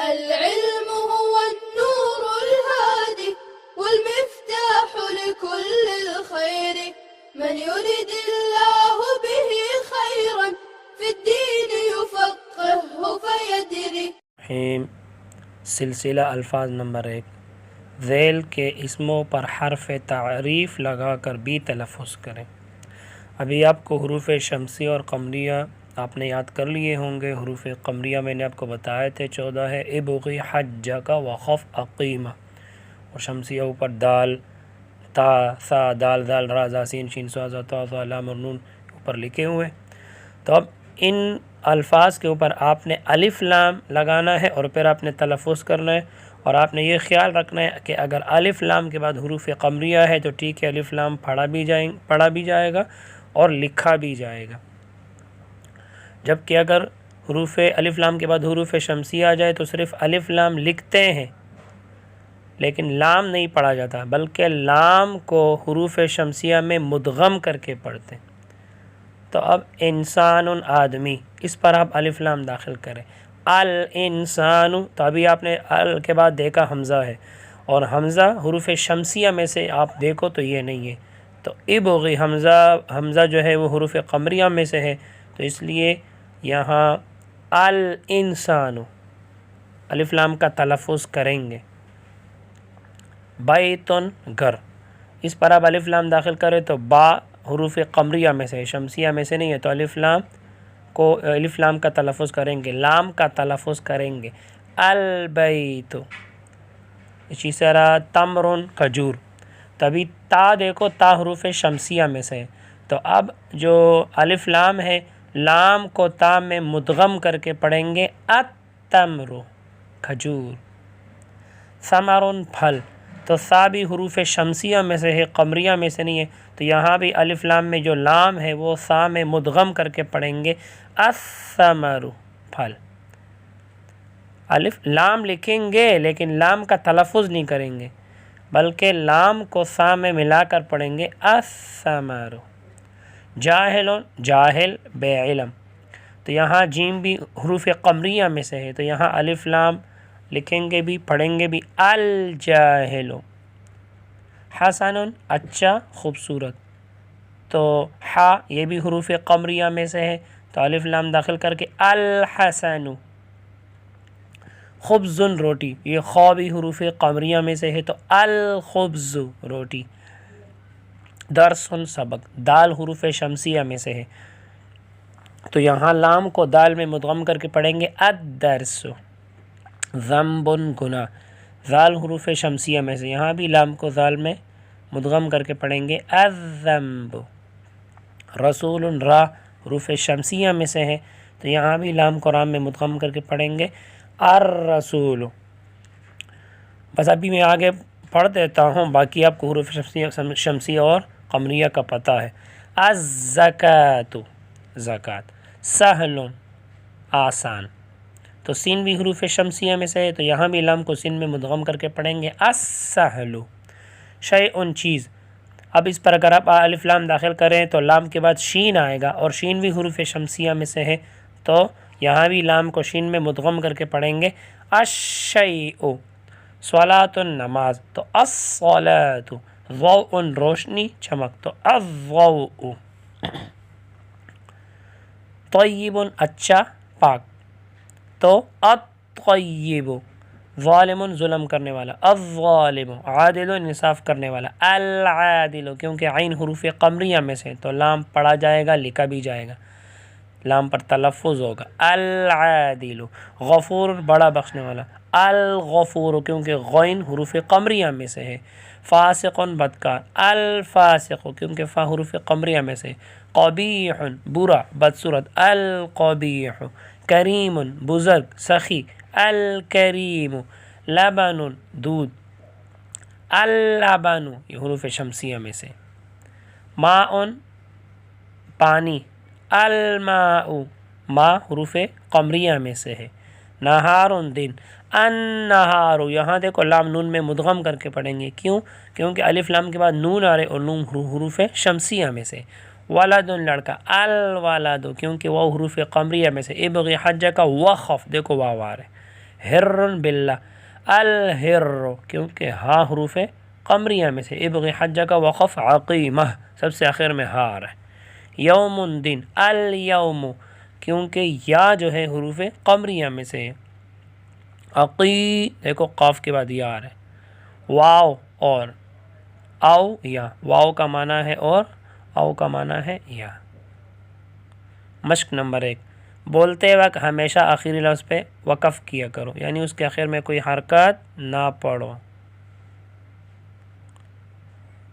العلم هو النور الهادي والمفتاح لكل الخير، من يرد الله به خيرا في الدين يفقهه فيدري۔ سلسلہ الفاظ نمبر 1، ذیل کے اسموں پر حرف تعریف لگا کر بھی تلفظ کریں۔ ابھی آپ کو حروف شمسی اور قمریہ آپ نے یاد کر لیے ہوں گے۔ حروف قمریہ میں نے آپ کو بتائے تھے 14 ہے، ابغی حجک وخف اقیمہ، اور شمسیہ اوپر دال، تا، سا، دال، دال، را، زا، سین، شین، صاد، ظا، طا، ظا، لام اور نون اوپر لکھے ہوئے۔ تو اب ان الفاظ کے اوپر آپ نے الف لام لگانا ہے اور پھر آپ نے تلفظ کرنا ہے، اور آپ نے یہ خیال رکھنا ہے کہ اگر الف لام کے بعد حروف قمریہ ہے تو ٹھیک ہے، الف لام پڑھا بھی جائے گا اور لکھا بھی جائے گا، جبکہ اگر حروف الف لام کے بعد حروف شمسیہ آ جائے تو صرف الف لام لکھتے ہیں لیکن لام نہیں پڑھا جاتا، بلکہ لام کو حروف شمسیہ میں مدغم کر کے پڑھتے ہیں۔ تو اب انسان آدمی، اس پر آپ الف لام داخل کریں، الانسان، تو ابھی آپ نے ال کے بعد دیکھا حمزہ ہے، اور حمزہ حروف شمسیہ میں سے آپ دیکھو تو یہ نہیں ہے، تو ابغی حمزہ جو ہے وہ حروف قمریہ میں سے ہے، تو اس لیے یہاں الانسان الف لام کا تلفظ کریں گے۔ بیتن گھر، اس پر آپ الف لام داخل کریں تو با حروف قمریہ میں سے ہے، شمسیہ میں سے نہیں ہے، تو الف لام کا تلفظ کریں گے، لام کا تلفظ کریں گے البیت۔ اسی طرح تمرن کھجور، تبھی تا دیکھو، تا حروف شمسیہ میں سے ہے، تو اب جو الف لام ہے لام کو تا میں مدغم کر کے پڑھیں گے التمر کھجور۔ ثمرن پھل، تو سا بھی حروف شمسیہ میں سے ہے، قمریہ میں سے نہیں ہے، تو یہاں بھی الف لام میں جو لام ہے وہ سا میں مدغم کر کے پڑھیں گے الثمر پھل۔ الف لام لکھیں گے لیکن لام کا تلفظ نہیں کریں گے، بلکہ لام کو سا میں ملا کر پڑھیں گے الثمر۔ جاہل، جاہل بے علم، تو یہاں جیم بھی حروف قمریہ میں سے ہے، تو یہاں الف لام لکھیں گے بھی پڑھیں گے بھی الجاہل۔ حسن اچھا خوبصورت، تو حا یہ بھی حروف قمریہ میں سے ہے، تو الف لام داخل کر کے الحسن۔ خبز روٹی، یہ خا بھی حروف قمریہ میں سے ہے، تو الخبز روٹی۔ درس سبق، دال حروف شمسیہ میں سے ہے، تو یہاں لام کو دال میں مدغم کر کے پڑھیں گے الدرس۔ ذنب گناہ، ذال حروف شمسیہ میں سے، یہاں بھی لام کو ذال میں مدغم کر کے پڑھیں گے الذنب۔ رسول را حروف شمسیہ میں سے ہے، تو یہاں بھی لام کو رام میں مدغم کر کے پڑھیں گے الرسول۔ بس ابھی میں آگے پڑھ دیتا ہوں، باقی آپ کو حروف شمسیہ اور قمریہ کا پتہ ہے۔ الزکاۃ زکوٰۃ، سہل آسان، تو سین بھی حروف شمسیہ میں سے ہے، تو یہاں بھی لام کو سین میں مدغم کر کے پڑھیں گے السہل۔ شیء چیز، اب اس پر اگر آپ الف لام داخل کریں تو لام کے بعد شین آئے گا، اور شین بھی حروف شمسیہ میں سے ہے، تو یہاں بھی لام کو شین میں مدغم کر کے پڑھیں گے الشیء۔ صلاۃ نماز، تو الصلاۃ۔ ضوء روشنی چمک، تو الضوء۔ طیب اچھا پاک، تو الطیب۔ ظالم ظلم کرنے والا، الظالم۔ عادل انصاف کرنے والا، العادل، کیونکہ عین حروف قمریہ میں سے تو لام پڑھا جائے گا لکھا بھی جائے گا، لام پر تلفظ ہوگا العادل۔ غفور بڑا بخشنے والا، الغفور، کیونکہ غین حروف قمریہ میں سے ہے۔ فاسق بدکار، الفاسق، کیونکہ فا حروف قمریہ میں سے۔ قبیح برا بدصورت، القبیح۔ کریم بزرگ سخی، الکریم۔ لبن دودھ، اللبن، یہ حروف شمسیہ میں سے۔ ماء پانی، الماء۔ ما حروف قمریہ میں سے ہے۔ نہار دن، النہار، یہاں دیکھو لام نون میں مدغم کر کے پڑھیں گے، کیوں؟ کیونکہ الف لام کے بعد نون آ رہے اور نون حروف شمسیہ میں سے۔ ولد لڑکا، الولد، کیونکہ وہ حروف قمریہ میں سے۔ ابغی حجک کا وخف، دیکھو واو آ رہے، ہر باللہ، الہر کیونکہ ہا حروف قمریہ میں سے، ابغ حجہ کا وقف عقیمہ سب سے آخر میں ہا آ رہا ہے، یوم دن، الیوم کیونکہ یا جو ہے حروف قمریہ میں سے ہے، عقی دیکھو قاف کے بعد یا آ رہا ہے، واو اور او یا، واو کا معنی ہے اور او کا معنی ہے یا۔ مشق نمبر 1، بولتے وقت ہمیشہ آخری لفظ پہ وقف کیا کرو، یعنی اس کے آخر میں کوئی حرکت نہ پڑھو،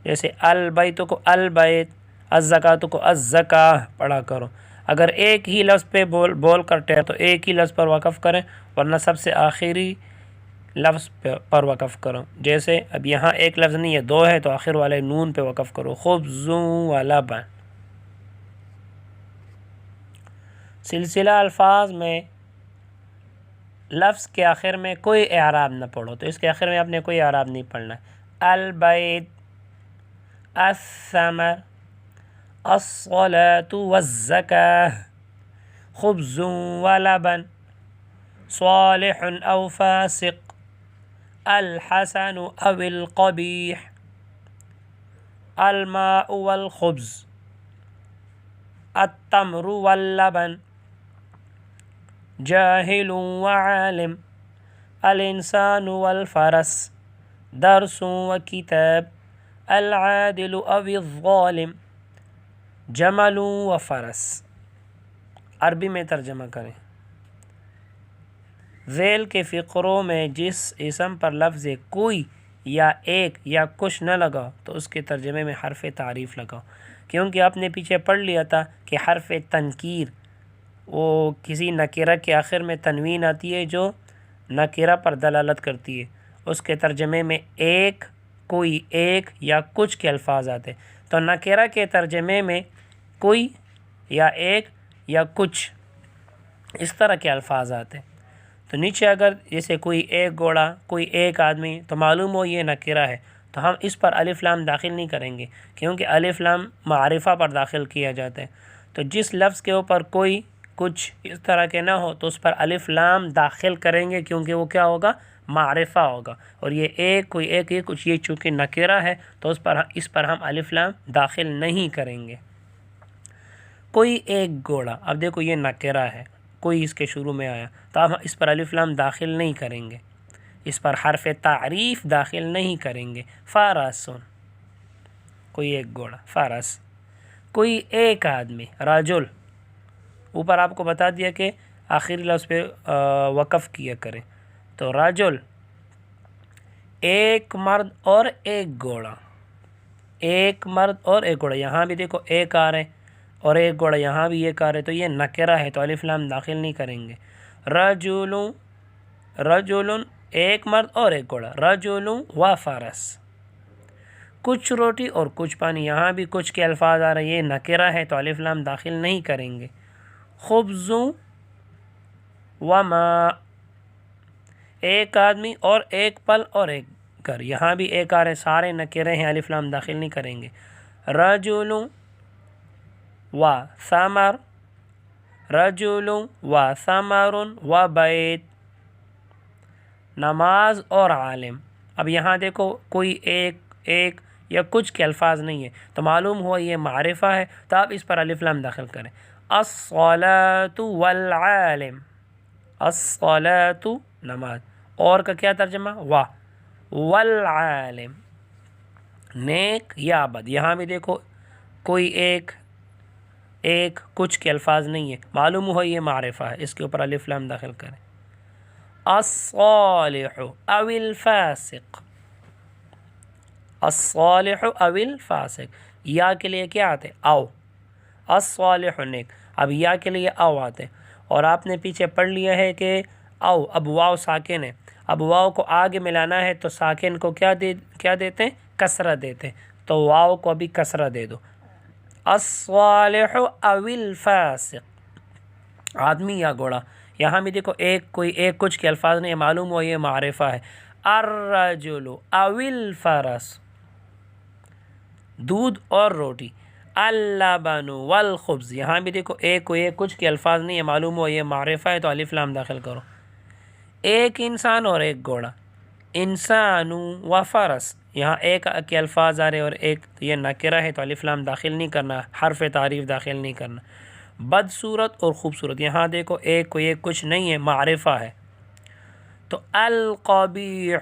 جیسے البیت کو البیت، الزکوٰۃ کو الزکاہ پڑھا کرو۔ اگر ایک ہی لفظ پہ بول کر ٹھہر تو ایک ہی لفظ پر وقف کریں، ورنہ سب سے آخری لفظ پر وقف کرو، جیسے اب یہاں ایک لفظ نہیں ہے، 2 ہے تو آخر والے نون پہ وقف کرو، خبز و لبن۔ سلسلہ الفاظ میں لفظ کے آخر میں کوئی اعراب نہ پڑھو، تو اس کے آخر میں آپ نے کوئی اعراب نہیں پڑھنا ہے، البیت، الثمر، الصلاة والزکاة، خبز و لبن، صالح او فاسق، الحسن او القبیح، الماء والخبز، التمر واللبن، جاہل وعالم، الانسان والفرس، درس وکتاب، العادل او الظالم، جمل وفرس۔ عربی میں ترجمہ کریں۔ ذیل کے فقروں میں جس اسم پر لفظ کوئی یا ایک یا کچھ نہ لگا تو اس کے ترجمے میں حرف تعریف لگاؤ، کیونکہ آپ نے پیچھے پڑھ لیا تھا کہ حرف تنکیر وہ کسی نکرہ کے آخر میں تنوین آتی ہے جو نکرہ پر دلالت کرتی ہے، اس کے ترجمے میں ایک، کوئی، ایک یا کچھ کے الفاظ آتے، تو نکرہ کے ترجمے میں کوئی یا ایک یا کچھ اس طرح کے الفاظ آتے، تو نیچے اگر جیسے کوئی ایک گھوڑا، کوئی ایک آدمی، تو معلوم ہو یہ نکرہ ہے، تو ہم اس پر الف لام داخل نہیں کریں گے، کیونکہ الف لام معرفہ پر داخل کیا جاتا ہے، تو جس لفظ کے اوپر کوئی، کچھ اس طرح کے نہ ہو تو اس پر الف لام داخل کریں گے، کیونکہ وہ کیا ہوگا، معرفہ ہوگا، اور یہ ایک، کوئی ایک، یہ کچھ، یہ چونکہ نکرہ ہے تو اس پر ہم الف لام داخل نہیں کریں گے۔ کوئی ایک گھوڑا، اب دیکھو یہ نکرہ ہے، کوئی اس کے شروع میں آیا تو ہم اس پر الف لام داخل نہیں کریں گے، اس پر حرف تعریف داخل نہیں کریں گے۔ فارسن، کوئی ایک گھوڑا، فارس، کوئی ایک آدمی، رجل، اوپر آپ کو بتا دیا کہ آخری لفظ پہ وقف کیا کریں، تو رجل، ایک مرد اور ایک گھوڑا، ایک مرد اور ایک گھوڑا، یہاں بھی دیکھو ایک آ رہے اور ایک گھوڑا، یہاں بھی ایک آ رہے، تو یہ نکرہ ہے تو الف لام داخل نہیں کریں گے۔ رجل، رجل، ایک مرد اور ایک گھوڑا، رجل و فرس، کچھ روٹی اور کچھ پانی، یہاں بھی کچھ کے الفاظ آ رہے، یہ نکرہ ہے تو الف لام داخل نہیں کریں گے۔ خبز و ماء، ایک آدمی اور ایک پل اور ایک گھر، یہاں بھی ایک آ رہے، سارے نکرے ہیں، الف لام داخل نہیں کریں گے۔ رجل و ثمر، رجل و ثمر و بیت، نماز اور عالم، اب یہاں دیکھو کوئی ایک یا کچھ کے الفاظ نہیں ہے تو معلوم ہوا یہ معرفہ ہے، تو آپ اس پر الف لام داخل کریں۔ الصلاۃ والعالم، الصلاۃ نماز، اور کا کیا ترجمہ، والعالم نیک یا بد، یہاں بھی دیکھو کوئی ایک کچھ کے الفاظ نہیں ہے، معلوم ہوا یہ معرفہ ہے، اس کے اوپر الف لام داخل کریں۔ الصالح او الفاسق، الصالح او الفاسق، یا کے لیے کیا آتے، او، الصالح نیک، اب یا کے لیے او آتے، اور آپ نے پیچھے پڑھ لیا ہے کہ او، اب واو ساکن ہے، اب واو کو آگے ملانا ہے تو ساکن کو کیا دیتے ہیں، کسرہ دیتے ہیں، تو واو کو ابھی کسرہ دے دو۔ الصالح او الفاسق، آدمی یا گھوڑا، یہاں بھی دیکھو کوئی ایک کچھ کے الفاظ نہیں، معلوم ہو یہ معرفہ ہے۔ الرجل او الفرس، دودھ اور روٹی۔ اللبن والخبز، یہاں بھی دیکھو کوئی ایک کچھ کے الفاظ نہیں ہے، معلوم ہو یہ معرفہ ہے تو الف لام داخل کرو۔ ایک انسان اور ایک گھوڑا، انسان و فرس، یہاں ایک کے الفاظ آ رہے اور ایک یہ نکرہ ہے تو الف لام داخل نہیں کرنا، حرف تعریف داخل نہیں کرنا۔ بدصورت اور خوبصورت، یہاں دیکھو ایک کو ایک کچھ نہیں ہے، معرفہ ہے، تو القبیح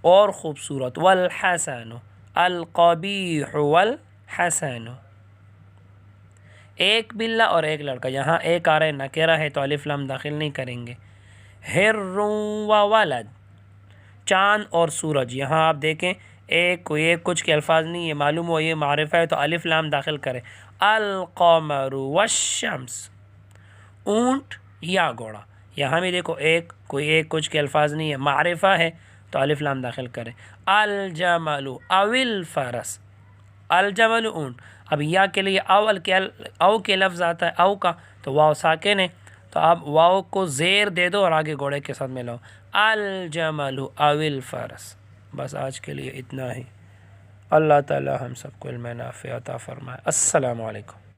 اور خوبصورت، والحسن، القبیح والحسن۔ ایک بلہ اور ایک لڑکا، یہاں ایک آ رہا ہے نکرہ ہے تو الف لام داخل نہیں کریں گے۔ ہر و ولد، چاند اور سورج، یہاں آپ دیکھیں ایک کو ایک کچھ کے الفاظ نہیں ہے، معلوم ہو یہ معرفہ ہے تو الف لام داخل کریں۔ القمر والشمس، اونٹ یا گھوڑا، یہاں بھی دیکھو ایک کوئی ایک کچھ کے الفاظ نہیں ہے، معرفہ ہے تو الف لام داخل کریں۔ الجمل او الفرس، الجمل اونٹ، اب یا کے لیے او کے لفظ آتا ہے، او کا تو واو ساکن ہے، تو آپ واو کو زیر دے دو اور آگے گھوڑے کے ساتھ ملاؤ، الجمل او الفرس۔ بس آج کے لیے اتنا ہی۔ اللہ تعالی ہم سب کو علم نافع عطا فرمائے۔ السلام علیکم۔